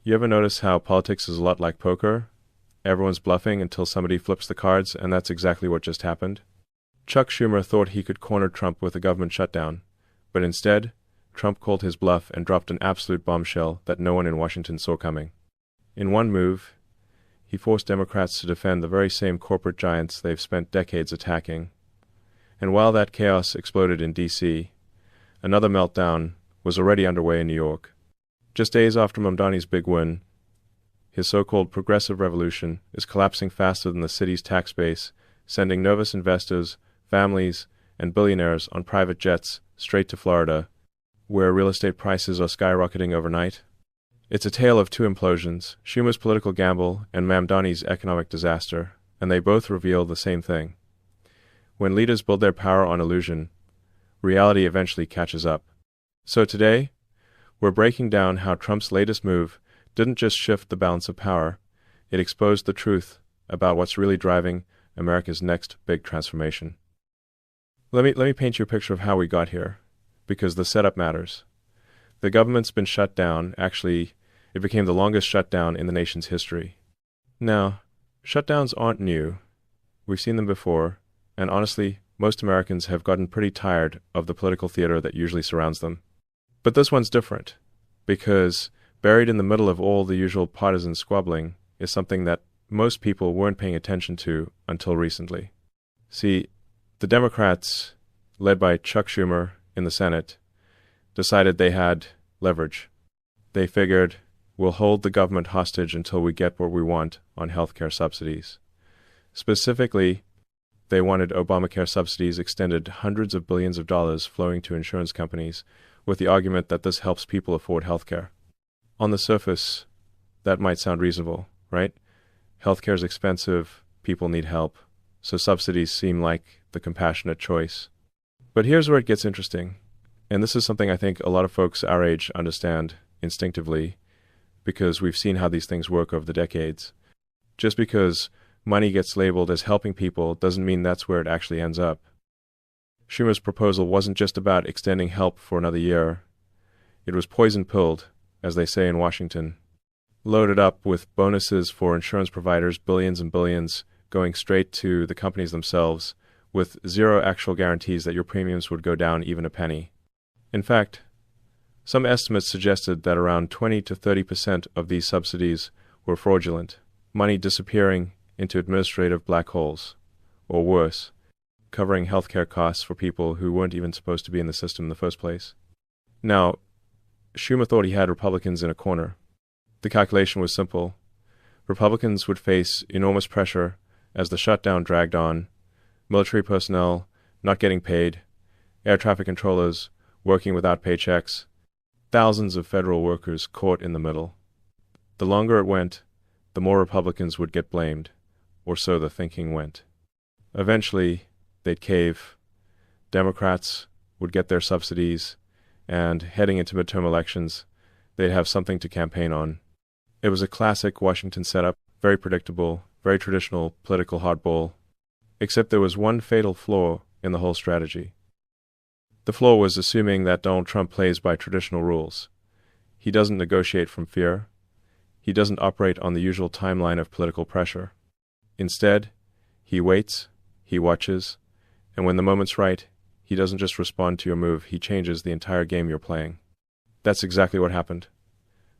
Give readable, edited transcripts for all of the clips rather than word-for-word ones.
You ever notice how politics is a lot like poker? Everyone's bluffing until somebody flips the cards, and that's exactly what just happened. Chuck Schumer thought he could corner Trump with a government shutdown, but instead, Trump called his bluff and dropped an absolute bombshell that no one in Washington saw coming. In one move, he forced Democrats to defend the very same corporate giants they've spent decades attacking. And while that chaos exploded in D.C., another meltdown was already underway in New York. Just days after Mamdani's big win, his so-called progressive revolution is collapsing faster than the city's tax base, sending nervous investors, families, and billionaires on private jets straight to Florida, where real estate prices are skyrocketing overnight. It's a tale of two implosions, Schumer's political gamble and Mamdani's economic disaster, and they both reveal the same thing. When leaders build their power on illusion, reality eventually catches up. So today, we're breaking down how Trump's latest move didn't just shift the balance of power, it exposed the truth about what's really driving America's next big transformation. Let me paint you a picture of how we got here, because the setup matters. The government's been shut down. Actually, it became the longest shutdown in the nation's history. Now, shutdowns aren't new. We've seen them before, and honestly, most Americans have gotten pretty tired of the political theater that usually surrounds them. But this one's different, because buried in the middle of all the usual partisan squabbling is something that most people weren't paying attention to until recently. See, the Democrats, led by Chuck Schumer in the Senate, decided they had leverage. They figured, we'll hold the government hostage until we get what we want on healthcare subsidies. Specifically, they wanted Obamacare subsidies extended hundreds of billions of dollars flowing to insurance companies, with the argument that this helps people afford healthcare. On the surface, that might sound reasonable, right? Healthcare is expensive, people need help, so subsidies seem like the compassionate choice. But here's where it gets interesting, and this is something I think a lot of folks our age understand instinctively, because we've seen how these things work over the decades. Just because money gets labeled as helping people doesn't mean that's where it actually ends up. Schumer's proposal wasn't just about extending help for another year. It was poison-pilled, as they say in Washington, loaded up with bonuses for insurance providers, billions and billions, going straight to the companies themselves, with zero actual guarantees that your premiums would go down even a penny. In fact, some estimates suggested that around 20 to 30% of these subsidies were fraudulent, money disappearing into administrative black holes, or worse, covering healthcare costs for people who weren't even supposed to be in the system in the first place. Now, Schumer thought he had Republicans in a corner. The calculation was simple. Republicans would face enormous pressure as the shutdown dragged on, military personnel not getting paid, air traffic controllers working without paychecks, thousands of federal workers caught in the middle. The longer it went, the more Republicans would get blamed, or so the thinking went. Eventually, they'd cave, Democrats would get their subsidies, and heading into midterm elections, they'd have something to campaign on. It was a classic Washington setup, very predictable, very traditional political hardball, except there was one fatal flaw in the whole strategy. The flaw was assuming that Donald Trump plays by traditional rules. He doesn't negotiate from fear. He doesn't operate on the usual timeline of political pressure. Instead, he waits, he watches, and when the moment's right, he doesn't just respond to your move, he changes the entire game you're playing. That's exactly what happened.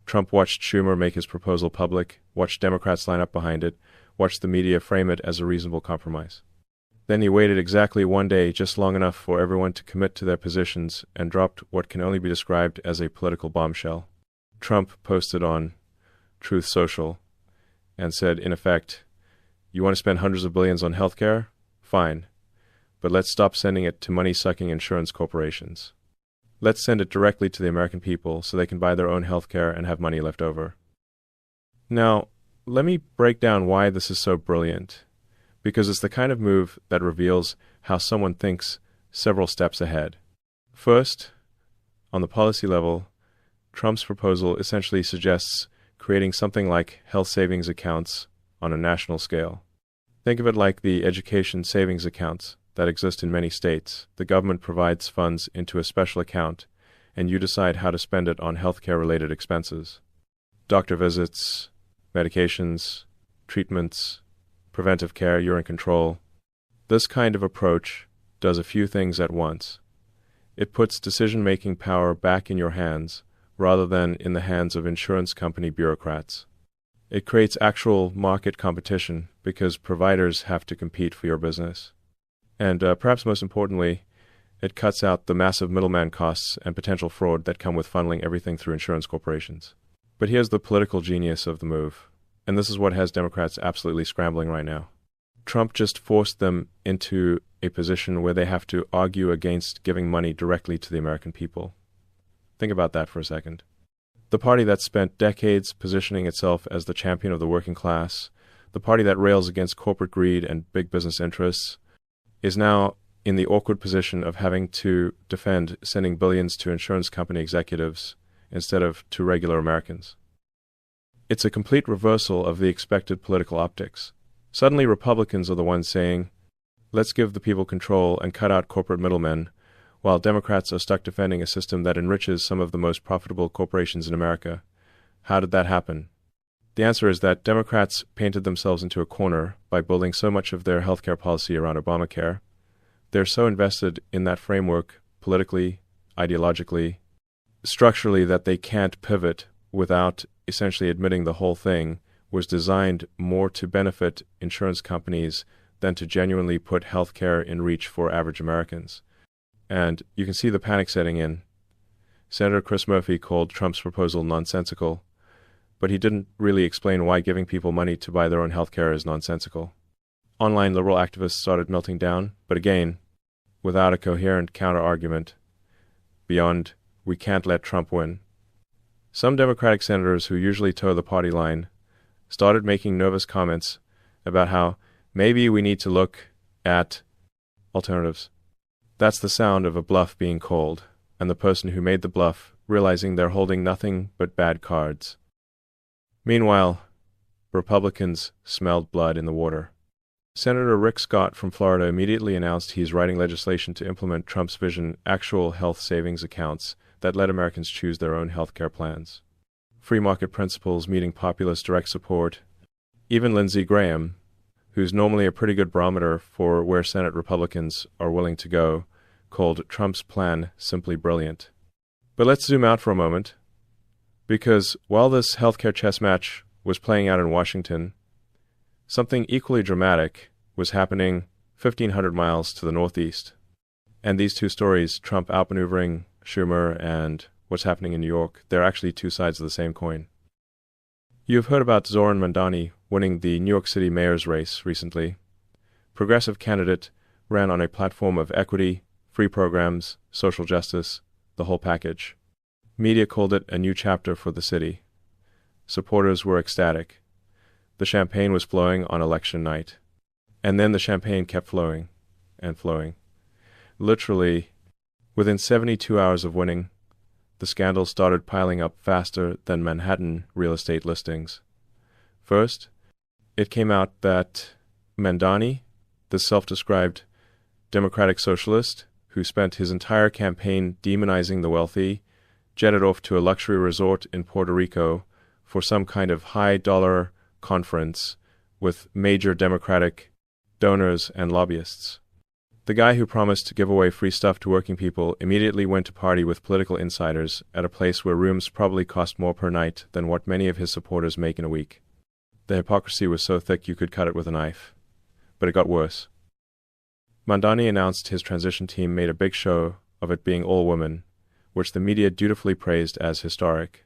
Trump watched Schumer make his proposal public, watched Democrats line up behind it, watched the media frame it as a reasonable compromise. Then he waited exactly one day, just long enough for everyone to commit to their positions, and dropped what can only be described as a political bombshell. Trump posted on Truth Social and said, in effect, you want to spend hundreds of billions on healthcare? Fine. But let's stop sending it to money-sucking insurance corporations. Let's send it directly to the American people so they can buy their own healthcare and have money left over. Now, let me break down why this is so brilliant, because it's the kind of move that reveals how someone thinks several steps ahead. First, on the policy level, Trump's proposal essentially suggests creating something like health savings accounts on a national scale. Think of it like the education savings accounts that exist in many states. The government provides funds into a special account, and you decide how to spend it on healthcare-related expenses. doctor visits, medications, treatments, preventive care, you're in control. This kind of approach does a few things at once. It puts decision-making power back in your hands rather than in the hands of insurance company bureaucrats. It creates actual market competition because providers have to compete for your business. And perhaps most importantly, it cuts out the massive middleman costs and potential fraud that come with funneling everything through insurance corporations. But here's the political genius of the move, and this is what has Democrats absolutely scrambling right now. Trump just forced them into a position where they have to argue against giving money directly to the American people. Think about that for a second. The party that spent decades positioning itself as the champion of the working class, the party that rails against corporate greed and big business interests, is now in the awkward position of having to defend sending billions to insurance company executives instead of to regular Americans. It's a complete reversal of the expected political optics. Suddenly Republicans are the ones saying, let's give the people control and cut out corporate middlemen, while Democrats are stuck defending a system that enriches some of the most profitable corporations in America. How did that happen? The answer is that Democrats painted themselves into a corner by building so much of their healthcare policy around Obamacare. They're so invested in that framework politically, ideologically, structurally that they can't pivot without essentially admitting the whole thing was designed more to benefit insurance companies than to genuinely put healthcare in reach for average Americans. And you can see the panic setting in. Senator Chris Murphy called Trump's proposal nonsensical, but he didn't really explain why giving people money to buy their own healthcare is nonsensical. Online liberal activists started melting down, but again, without a coherent counter-argument beyond, we can't let Trump win. Some Democratic senators who usually toe the party line started making nervous comments about how maybe we need to look at alternatives. That's the sound of a bluff being called, and the person who made the bluff realizing they're holding nothing but bad cards. Meanwhile, Republicans smelled blood in the water. Senator Rick Scott from Florida immediately announced he's writing legislation to implement Trump's vision, actual health savings accounts that let Americans choose their own health care plans. Free market principles meeting populist direct support. Even Lindsey Graham, who's normally a pretty good barometer for where Senate Republicans are willing to go, called Trump's plan simply brilliant. But let's zoom out for a moment, because while this healthcare chess match was playing out in Washington, something equally dramatic was happening 1,500 miles to the northeast. And these two stories, Trump outmaneuvering Schumer and what's happening in New York, they're actually two sides of the same coin. You've heard about Zoran Mamdani winning the New York City mayor's race recently. Progressive candidate ran on a platform of equity, free programs, social justice, the whole package. Media called it a new chapter for the city. Supporters were ecstatic. The champagne was flowing on election night. And then the champagne kept flowing and flowing. Literally, within 72 hours of winning, the scandals started piling up faster than Manhattan real estate listings. First, it came out that Mamdani, the self-described democratic socialist who spent his entire campaign demonizing the wealthy, jetted off to a luxury resort in Puerto Rico for some kind of high-dollar conference with major Democratic donors and lobbyists. The guy who promised to give away free stuff to working people immediately went to party with political insiders at a place where rooms probably cost more per night than what many of his supporters make in a week. The hypocrisy was so thick you could cut it with a knife. But it got worse. Mamdani announced his transition team made a big show of it being all women, which the media dutifully praised as historic.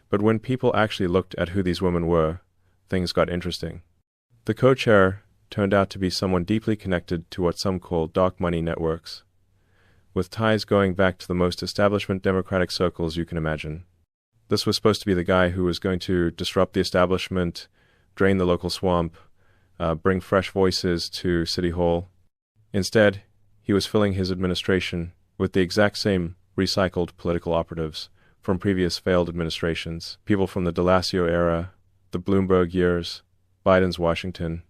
But when people actually looked at who these women were, things got interesting. The co-chair turned out to be someone deeply connected to what some call dark money networks, with ties going back to the most establishment Democratic circles you can imagine. This was supposed to be the guy who was going to disrupt the establishment, drain the local swamp, bring fresh voices to City Hall. Instead, he was filling his administration with the exact same recycled political operatives from previous failed administrations, people from the de Blasio era, the Bloomberg years, Biden's Washington,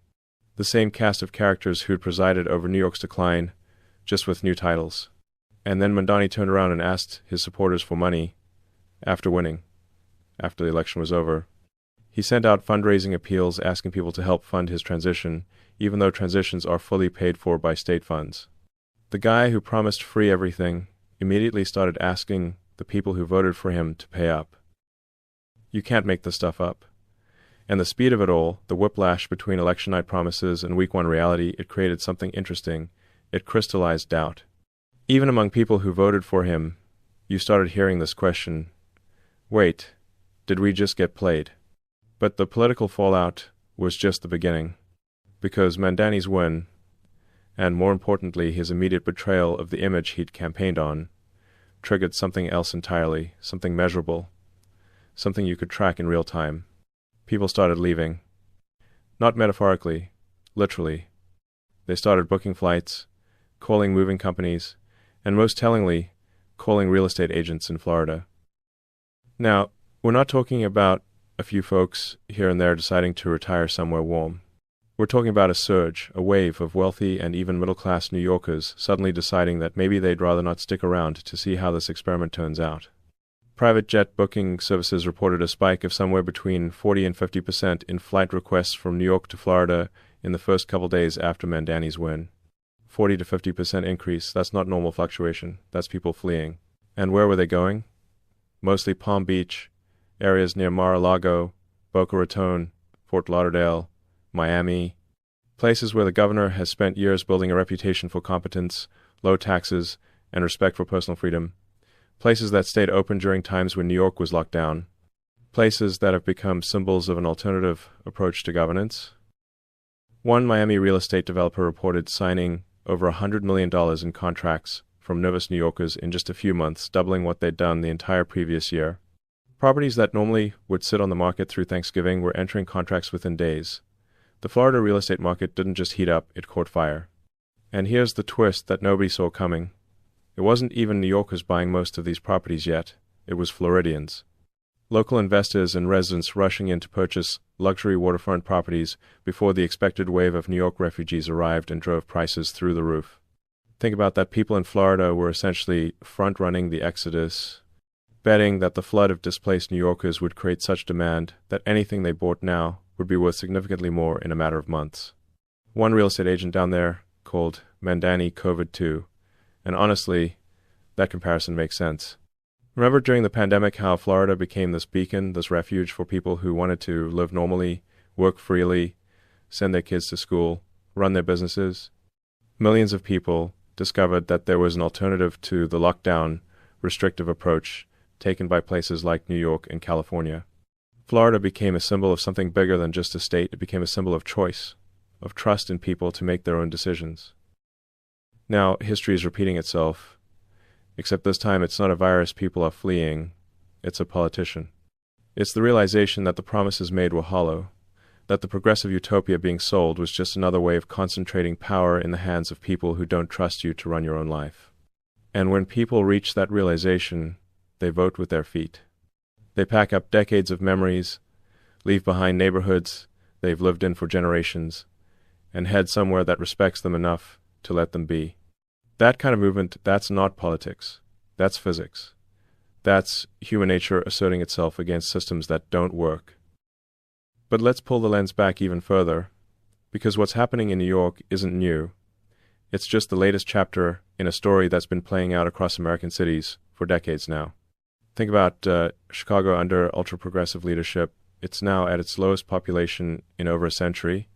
the same cast of characters who'd presided over New York's decline, just with new titles. And then Mamdani turned around and asked his supporters for money after winning. after the election was over. He sent out fundraising appeals asking people to help fund his transition, even though transitions are fully paid for by state funds. The guy who promised free everything immediately started asking the people who voted for him to pay up. You can't make this stuff up. And the speed of it all, the whiplash between election night promises and week one reality, it created something interesting. It crystallized doubt. Even among people who voted for him, you started hearing this question, wait, did we just get played? But the political fallout was just the beginning, because Mamdani's win, and more importantly his immediate betrayal of the image he'd campaigned on, triggered something else entirely, something measurable, something you could track in real time. People started leaving. Not metaphorically, literally. They started booking flights, calling moving companies, and most tellingly, calling real estate agents in Florida. Now, we're not talking about a few folks here and there deciding to retire somewhere warm. We're talking about a surge, a wave of wealthy and even middle-class New Yorkers suddenly deciding that maybe they'd rather not stick around to see how this experiment turns out. Private jet booking services reported a spike of somewhere between 40 and 50% in flight requests from New York to Florida in the first couple days after Mamdani's win. 40 to 50% increase, that's not normal fluctuation, that's people fleeing. And where were they going? Mostly Palm Beach, areas near Mar-a-Lago, Boca Raton, Fort Lauderdale, Miami, places where the governor has spent years building a reputation for competence, low taxes, and respect for personal freedom, places that stayed open during times when New York was locked down, places that have become symbols of an alternative approach to governance. One Miami real estate developer reported signing over $100 million in contracts from nervous New Yorkers in just a few months, doubling what they'd done the entire previous year. Properties that normally would sit on the market through Thanksgiving were entering contracts within days. The Florida real estate market didn't just heat up, it caught fire. And here's the twist that nobody saw coming. It wasn't even New Yorkers buying most of these properties yet, it was Floridians. Local investors and residents rushing in to purchase luxury waterfront properties before the expected wave of New York refugees arrived and drove prices through the roof. Think about that, people in Florida were essentially front-running the exodus, betting that the flood of displaced New Yorkers would create such demand that anything they bought now would be worth significantly more in a matter of months. One real estate agent down there called Mamdani COVID-2, and honestly, that comparison makes sense. Remember during the pandemic how Florida became this beacon, this refuge for people who wanted to live normally, work freely, send their kids to school, run their businesses? Millions of people discovered that there was an alternative to the lockdown, restrictive approach taken by places like New York and California. Florida became a symbol of something bigger than just a state. It became a symbol of choice, of trust in people to make their own decisions. Now, history is repeating itself, except this time it's not a virus people are fleeing, it's a politician. It's the realization that the promises made were hollow, that the progressive utopia being sold was just another way of concentrating power in the hands of people who don't trust you to run your own life. And when people reach that realization, they vote with their feet. They pack up decades of memories, leave behind neighborhoods they've lived in for generations, and head somewhere that respects them enough to let them be. That kind of movement, that's not politics. That's physics. That's human nature asserting itself against systems that don't work. But let's pull the lens back even further, because what's happening in New York isn't new. It's just the latest chapter in a story that's been playing out across American cities for decades now. Think about Chicago under ultra-progressive leadership. It's now at its lowest population in over a century.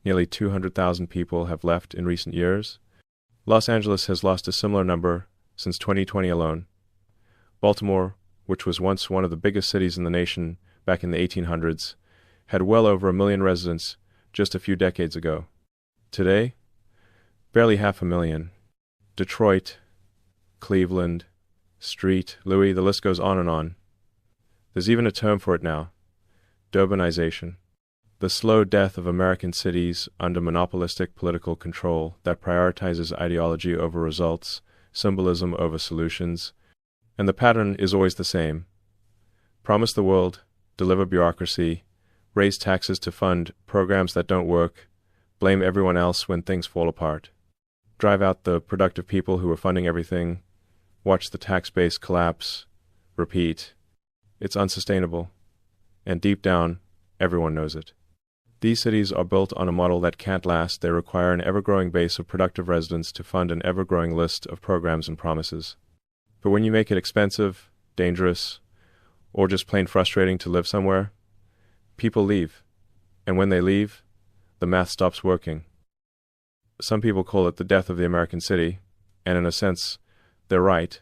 Nearly 200,000 people have left in recent years. Los Angeles has lost a similar number since 2020 alone. Baltimore, which was once one of the biggest cities in the nation back in the 1800s, had well over 1 million residents just a few decades ago. Today, barely 500,000. Detroit, Cleveland, Street, Louis, the list goes on and on. There's even a term for it now, urbanization. The slow death of American cities under monopolistic political control that prioritizes ideology over results, symbolism over solutions, and the pattern is always the same. Promise the world, deliver bureaucracy, raise taxes to fund programs that don't work, blame everyone else when things fall apart, drive out the productive people who are funding everything, watch the tax base collapse, repeat. It's unsustainable. and deep down, everyone knows it. These cities are built on a model that can't last. They require an ever-growing base of productive residents to fund an ever-growing list of programs and promises. But when you make it expensive, dangerous, or just plain frustrating to live somewhere, people leave. And when they leave, the math stops working. Some people call it the death of the American city, and in a sense, they're right.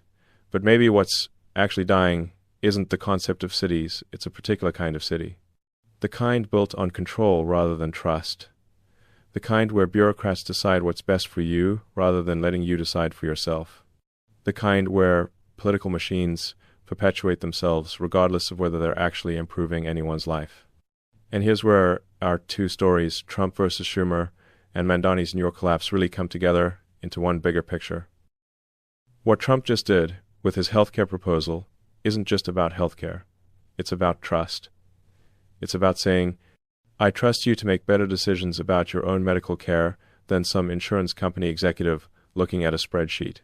But maybe what's actually dying isn't the concept of cities, it's a particular kind of city. The kind built on control rather than trust. The kind where bureaucrats decide what's best for you rather than letting you decide for yourself. The kind where political machines perpetuate themselves regardless of whether they're actually improving anyone's life. And here's where our two stories, Trump versus Schumer and Mamdani's New York collapse, really come together into one bigger picture. What Trump just did with his healthcare proposal isn't just about healthcare. It's about trust. It's about saying, I trust you to make better decisions about your own medical care than some insurance company executive looking at a spreadsheet.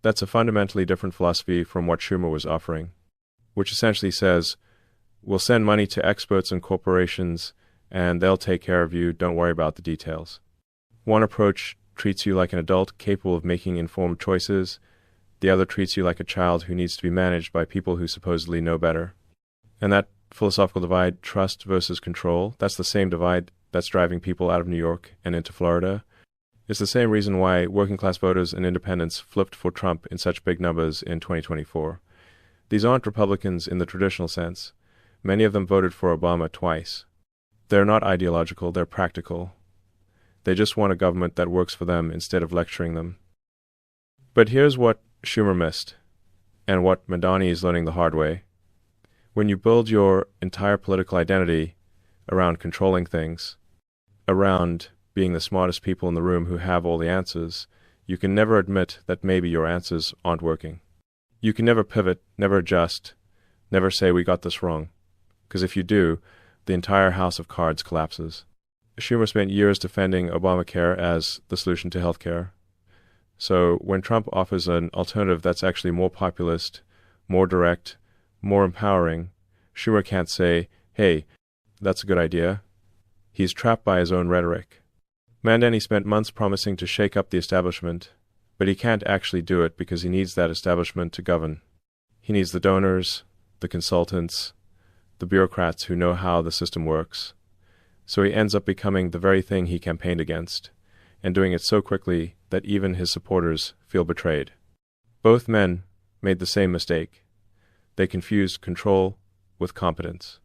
That's a fundamentally different philosophy from what Schumer was offering, which essentially says, we'll send money to experts and corporations, and they'll take care of you, don't worry about the details. One approach treats you like an adult capable of making informed choices. The other treats you like a child who needs to be managed by people who supposedly know better. And that philosophical divide, trust versus control, that's the same divide that's driving people out of New York and into Florida. It's the same reason why working-class voters and independents flipped for Trump in such big numbers in 2024. These aren't Republicans in the traditional sense. Many of them voted for Obama twice. They're not ideological, they're practical. They just want a government that works for them instead of lecturing them. But here's what Schumer missed, and what Mamdani is learning the hard way. When you build your entire political identity around controlling things, around being the smartest people in the room who have all the answers, you can never admit that maybe your answers aren't working. You can never pivot, never adjust, never say we got this wrong. Because if you do, the entire house of cards collapses. Schumer spent years defending Obamacare as the solution to healthcare. So when Trump offers an alternative that's actually more populist, more direct, more empowering, Schumer can't say, hey, that's a good idea. He's trapped by his own rhetoric. Mamdani spent months promising to shake up the establishment, but he can't actually do it because he needs that establishment to govern. He needs the donors, the consultants, the bureaucrats who know how the system works. So he ends up becoming the very thing he campaigned against, and doing it so quickly that even his supporters feel betrayed. Both men made the same mistake. They confused control with competence.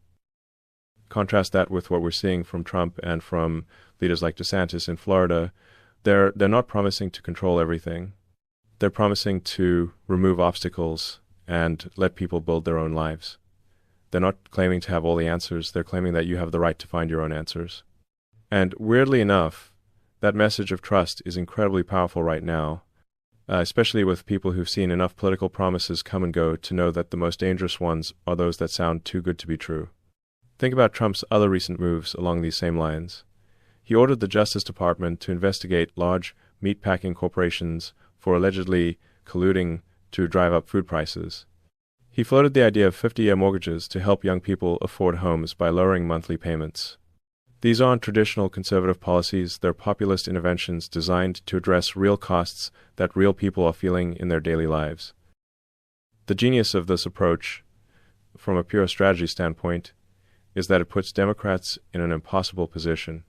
Contrast that with what we're seeing from Trump and from leaders like DeSantis in Florida. They're not promising to control everything. They're promising to remove obstacles and let people build their own lives. They're not claiming to have all the answers. They're claiming that you have the right to find your own answers. And weirdly enough, that message of trust is incredibly powerful right now, especially with people who've seen enough political promises come and go to know that the most dangerous ones are those that sound too good to be true. Think about Trump's other recent moves along these same lines. He ordered the Justice Department to investigate large meatpacking corporations for allegedly colluding to drive up food prices. He floated the idea of 50-year mortgages to help young people afford homes by lowering monthly payments. These aren't traditional conservative policies, they're populist interventions designed to address real costs that real people are feeling in their daily lives. The genius of this approach, from a pure strategy standpoint, is that it puts Democrats in an impossible position.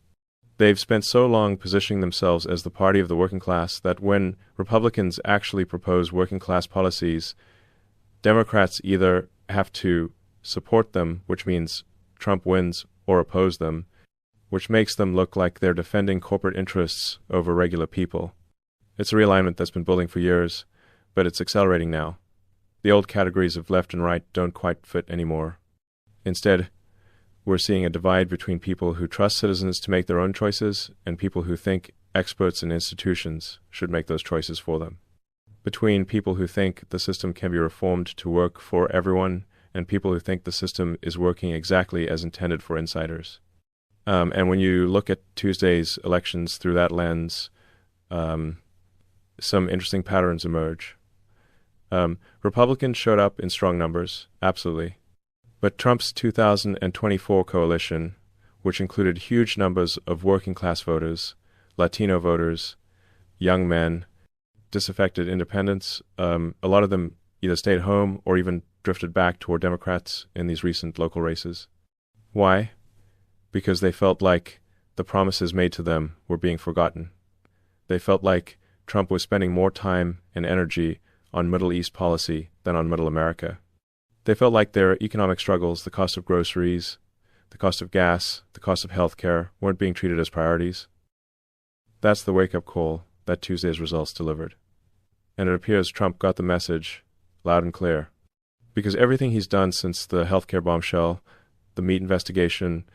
They've spent so long positioning themselves as the party of the working class that when Republicans actually propose working class policies, Democrats either have to support them, which means Trump wins, or oppose them, which makes them look like they're defending corporate interests over regular people. It's a realignment that's been building for years, but it's accelerating now. The old categories of left and right don't quite fit anymore. Instead, we're seeing a divide between people who trust citizens to make their own choices and people who think experts and institutions should make those choices for them. Between people who think the system can be reformed to work for everyone and people who think the system is working exactly as intended for insiders. And when you look at Tuesday's elections through that lens, some interesting patterns emerge. Republicans showed up in strong numbers, absolutely. But Trump's 2024 coalition, which included huge numbers of working-class voters, Latino voters, young men, disaffected independents, a lot of them either stayed home or even drifted back toward Democrats in these recent local races. Why? Because they felt like the promises made to them were being forgotten. They felt like Trump was spending more time and energy on Middle East policy than on Middle America. They felt like their economic struggles, the cost of groceries, the cost of gas, the cost of health care, weren't being treated as priorities. That's the wake-up call that Tuesday's results delivered. And it appears Trump got the message loud and clear. Because everything he's done since the healthcare bombshell, the meat investigation,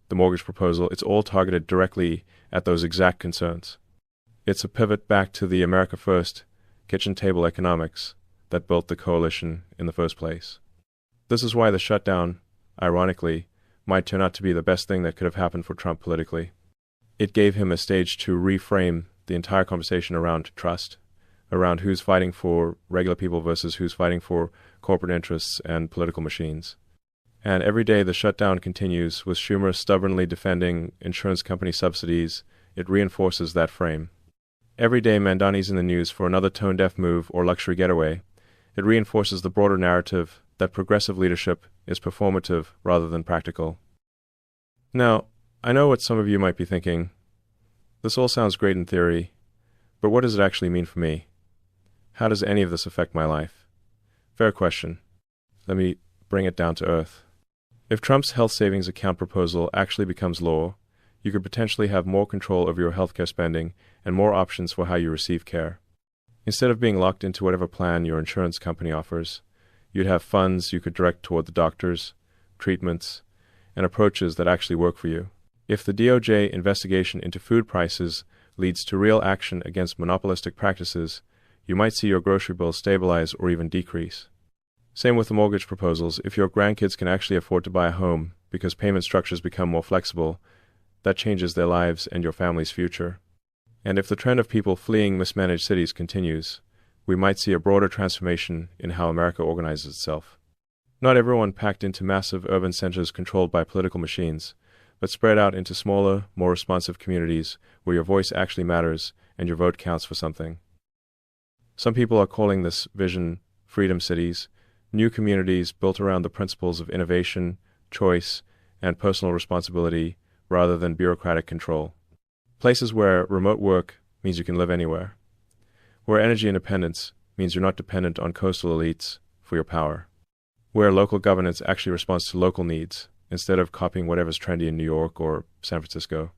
the mortgage proposal, it's all targeted directly at those exact concerns. It's a pivot back to the America First, kitchen table economics that built the coalition in the first place. This is why the shutdown, ironically, might turn out to be the best thing that could have happened for Trump politically. It gave him a stage to reframe the entire conversation around trust, around who's fighting for regular people versus who's fighting for corporate interests and political machines. And every day the shutdown continues, with Schumer stubbornly defending insurance company subsidies. It reinforces that frame. Every day Mamdani's in the news for another tone-deaf move or luxury getaway. It reinforces the broader narrative that progressive leadership is performative rather than practical. Now, I know what some of you might be thinking. This all sounds great in theory, but what does it actually mean for me? How does any of this affect my life? Fair question. Let me bring it down to earth. If Trump's health savings account proposal actually becomes law, you could potentially have more control over your healthcare spending and more options for how you receive care. Instead of being locked into whatever plan your insurance company offers, you'd have funds you could direct toward the doctors, treatments, and approaches that actually work for you. If the DOJ investigation into food prices leads to real action against monopolistic practices, you might see your grocery bill stabilize or even decrease. Same with the mortgage proposals. If your grandkids can actually afford to buy a home because payment structures become more flexible, that changes their lives and your family's future. And if the trend of people fleeing mismanaged cities continues, we might see a broader transformation in how America organizes itself. Not everyone packed into massive urban centers controlled by political machines, but spread out into smaller, more responsive communities where your voice actually matters and your vote counts for something. Some people are calling this vision freedom cities, new communities built around the principles of innovation, choice, and personal responsibility rather than bureaucratic control. Places where remote work means you can live anywhere. Where energy independence means you're not dependent on coastal elites for your power. Where local governance actually responds to local needs instead of copying whatever's trendy in New York or San Francisco.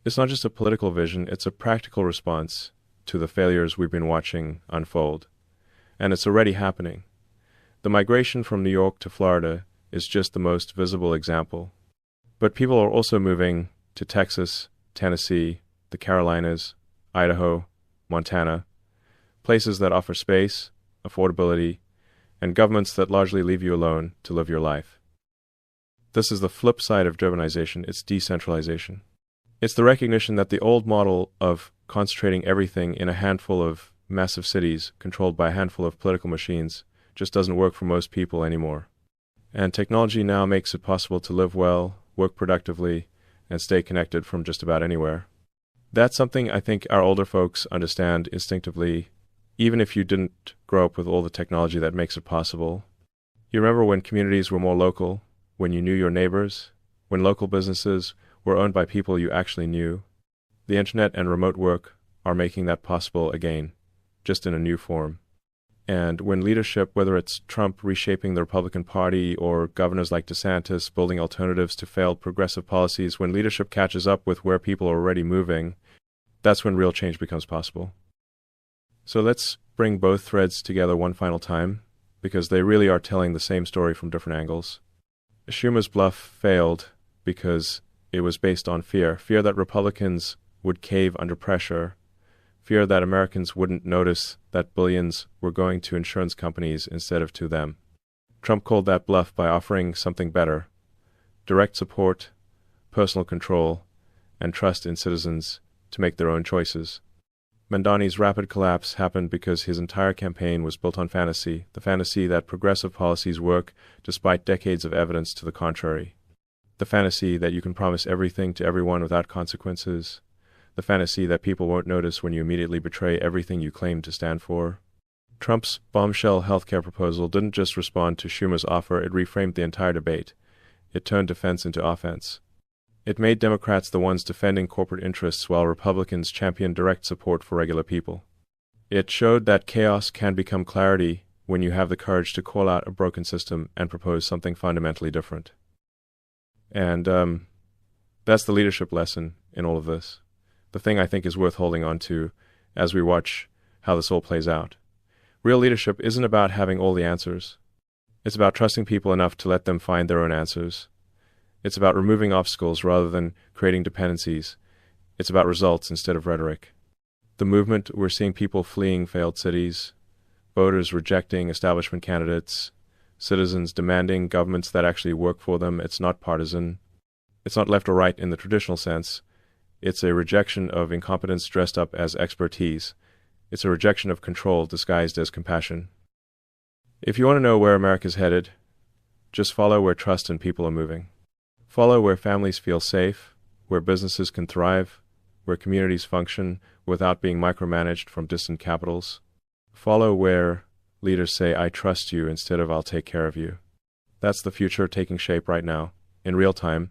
It's not just a political vision, it's a practical response to the failures we've been watching unfold. And it's already happening. The migration from New York to Florida is just the most visible example. But people are also moving to Texas, Tennessee, the Carolinas, Idaho, Montana, places that offer space, affordability, and governments that largely leave you alone to live your life. This is the flip side of urbanization, it's decentralization. It's the recognition that the old model of concentrating everything in a handful of massive cities controlled by a handful of political machines just doesn't work for most people anymore. And technology now makes it possible to live well, work productively, and stay connected from just about anywhere. That's something I think our older folks understand instinctively, even if you didn't grow up with all the technology that makes it possible. You remember when communities were more local, when you knew your neighbors, when local businesses were owned by people you actually knew. The internet and remote work are making that possible again, just in a new form. And when leadership, whether it's Trump reshaping the Republican Party or governors like DeSantis building alternatives to failed progressive policies, when leadership catches up with where people are already moving, that's when real change becomes possible. So let's bring both threads together one final time, because they really are telling the same story from different angles. Schumer's bluff failed because it was based on fear that Republicans would cave under pressure, fear that Americans wouldn't notice that billions were going to insurance companies instead of to them. Trump called that bluff by offering something better: direct support, personal control, and trust in citizens to make their own choices. Mamdani's rapid collapse happened because his entire campaign was built on fantasy, the fantasy that progressive policies work despite decades of evidence to the contrary. The fantasy that you can promise everything to everyone without consequences. The fantasy that people won't notice when you immediately betray everything you claim to stand for. Trump's bombshell healthcare proposal didn't just respond to Schumer's offer, it reframed the entire debate. It turned defense into offense. It made Democrats the ones defending corporate interests while Republicans championed direct support for regular people. It showed that chaos can become clarity when you have the courage to call out a broken system and propose something fundamentally different. And that's the leadership lesson in all of this. The thing I think is worth holding on to as we watch how this all plays out. Real leadership isn't about having all the answers. It's about trusting people enough to let them find their own answers. It's about removing obstacles rather than creating dependencies. It's about results instead of rhetoric. The movement, we're seeing people fleeing failed cities, voters rejecting establishment candidates, citizens demanding governments that actually work for them. It's not partisan. It's not left or right in the traditional sense. It's a rejection of incompetence dressed up as expertise. It's a rejection of control disguised as compassion. If you want to know where America's headed, just follow where trust and people are moving. Follow where families feel safe, where businesses can thrive, where communities function without being micromanaged from distant capitals. Follow where leaders say, I trust you instead of I'll take care of you. That's the future taking shape right now, in real time,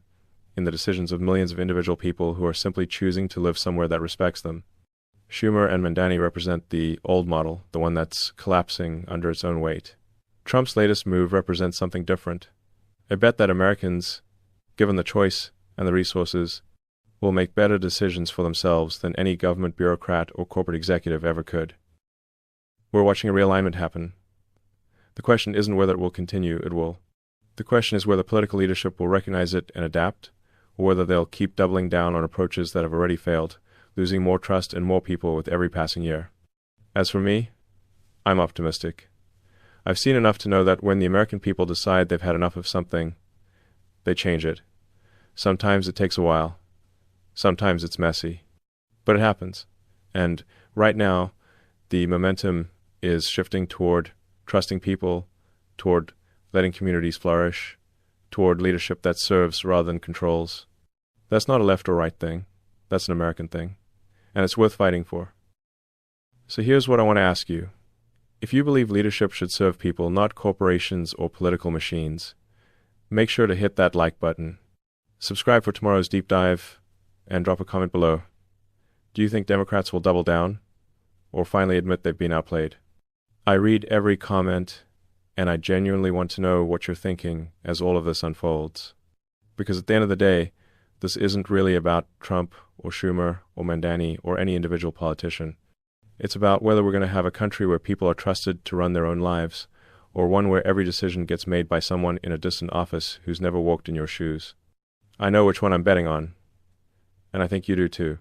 in the decisions of millions of individual people who are simply choosing to live somewhere that respects them. Schumer and Mamdani represent the old model, the one that's collapsing under its own weight. Trump's latest move represents something different. I bet that Americans, given the choice and the resources, will make better decisions for themselves than any government bureaucrat or corporate executive ever could. We're watching a realignment happen. The question isn't whether it will continue, it will. The question is whether political leadership will recognize it and adapt, or whether they'll keep doubling down on approaches that have already failed, losing more trust in more people with every passing year. As for me, I'm optimistic. I've seen enough to know that when the American people decide they've had enough of something, they change it. Sometimes it takes a while. Sometimes it's messy. But it happens. And right now, the momentum is shifting toward trusting people, toward letting communities flourish, toward leadership that serves rather than controls. That's not a left or right thing. That's an American thing. And it's worth fighting for. So here's what I want to ask you. If you believe leadership should serve people, not corporations or political machines, make sure to hit that like button. Subscribe for tomorrow's deep dive, and drop a comment below. Do you think Democrats will double down, or finally admit they've been outplayed? I read every comment, and I genuinely want to know what you're thinking as all of this unfolds. Because at the end of the day, this isn't really about Trump or Schumer or Mamdani or any individual politician. It's about whether we're going to have a country where people are trusted to run their own lives, or one where every decision gets made by someone in a distant office who's never walked in your shoes. I know which one I'm betting on, and I think you do too.